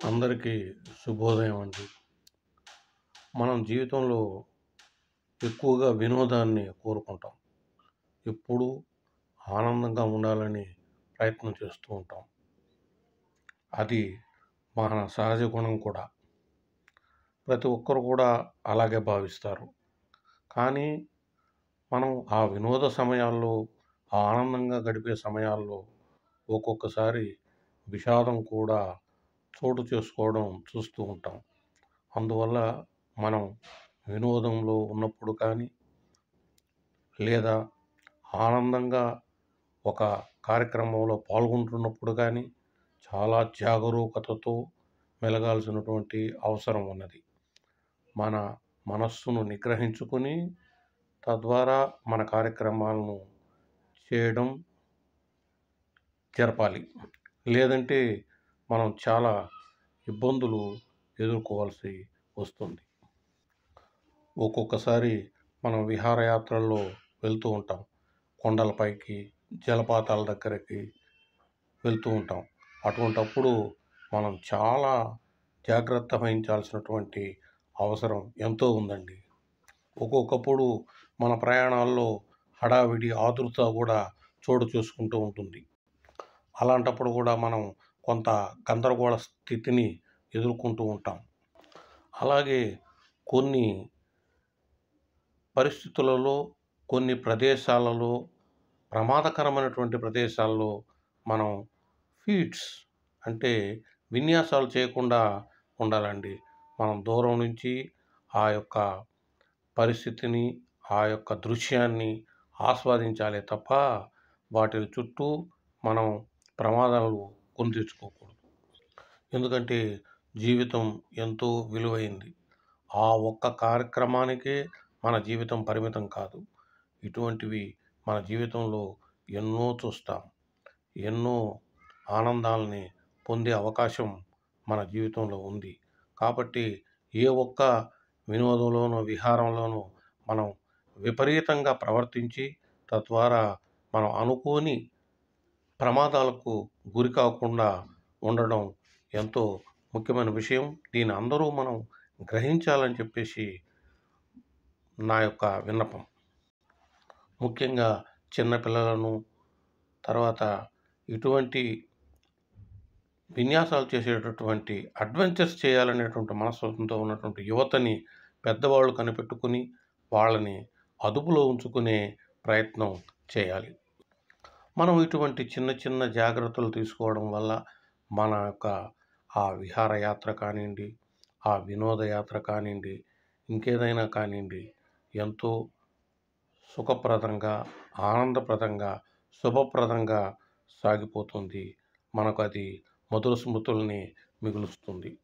అందరికీ శుభోదయం అండి. మనం జీవితంలో ఎక్కువగా వినోదాన్ని కోరుకుంటాం. ఎప్పుడూ ఆనందంగా ఉండాలని ప్రయత్నం చేస్తూ ఉంటాం. అది మన సహజ గుణం కూడా. ప్రతి ఒక్కరు కూడా అలాగే భావిస్తారు. కానీ మనం ఆ వినోద సమయాల్లో, ఆ ఆనందంగా గడిపే సమయాల్లో ఒక్కొక్కసారి విషాదం కూడా చోటు చేసుకోవడం చూస్తూ ఉంటాం. అందువల్ల మనం వినోదంలో ఉన్నప్పుడు కానీ, లేదా ఆనందంగా ఒక కార్యక్రమంలో పాల్గొంటున్నప్పుడు కానీ చాలా జాగరూకతతో మెలగాల్సినటువంటి అవసరం ఉన్నది. మన మనస్సును నిగ్రహించుకొని తద్వారా మన కార్యక్రమాలను చేయడం జరపాలి. లేదంటే మనం చాలా ఇబ్బందులు ఎదుర్కోవాల్సి వస్తుంది. ఒక్కొక్కసారి మనం విహారయాత్రల్లో వెళ్తూ ఉంటాం. కొండలపైకి, జలపాతాల దగ్గరికి వెళ్తూ ఉంటాం. అటువంటప్పుడు మనం చాలా జాగ్రత్త వహించాల్సినటువంటి అవసరం ఎంతో ఉందండి. ఒక్కొక్కప్పుడు మన ప్రయాణాల్లో హడావిడి, ఆతృత కూడా చోటు చేసుకుంటూ ఉంటుంది. అలాంటప్పుడు కూడా మనం కొంత గందరగోళ స్థితిని ఎదుర్కొంటూ ఉంటాం. అలాగే కొన్ని పరిస్థితులలో, కొన్ని ప్రదేశాలలో, ప్రమాదకరమైనటువంటి ప్రదేశాల్లో మనం ఫీట్స్ అంటే విన్యాసాలు చేయకుండా ఉండాలండి. మనం దూరం నుంచి ఆ యొక్క పరిస్థితిని, ఆ యొక్క దృశ్యాన్ని ఆస్వాదించాలే తప్ప వాటి చుట్టూ మనం ప్రమాదాలు కొని తెచ్చుకోకూడదు. ఎందుకంటే జీవితం ఎంతో విలువైంది. ఆ ఒక్క కార్యక్రమానికే మన జీవితం పరిమితం కాదు. ఇటువంటివి మన జీవితంలో ఎన్నో చూస్తాం. ఎన్నో ఆనందాలని పొందే అవకాశం మన జీవితంలో ఉంది. కాబట్టి ఏ ఒక్క వినోదంలోనో, విహారంలోనో మనం విపరీతంగా ప్రవర్తించి తద్వారా మనం అనుకోని ప్రమాదాలకు గురి కాకుండా ఉండడం ఎంతో ముఖ్యమైన విషయం. దీన్ని అందరూ మనం గ్రహించాలని చెప్పేసి నా యొక్క విన్నపం. ముఖ్యంగా చిన్నపిల్లలను, తర్వాత ఇటువంటి విన్యాసాలు చేసేటటువంటి అడ్వెంచర్స్ చేయాలనేటువంటి మనస్తత్వంతో ఉన్నటువంటి యువతని పెద్దవాళ్ళు కనిపెట్టుకుని వాళ్ళని అదుపులో ఉంచుకునే ప్రయత్నం చేయాలి. మనం ఇటువంటి చిన్న చిన్న జాగ్రత్తలు తీసుకోవడం వల్ల మన యొక్క ఆ విహారయాత్ర కానివ్వండి, ఆ వినోదయాత్ర కానివ్వండి, ఇంకేదైనా కానివ్వండి ఎంతో సుఖప్రదంగా, ఆనందప్రదంగా, శుభప్రదంగా సాగిపోతుంది. మనకు అది మధుర స్మృతుల్ని మిగులుస్తుంది.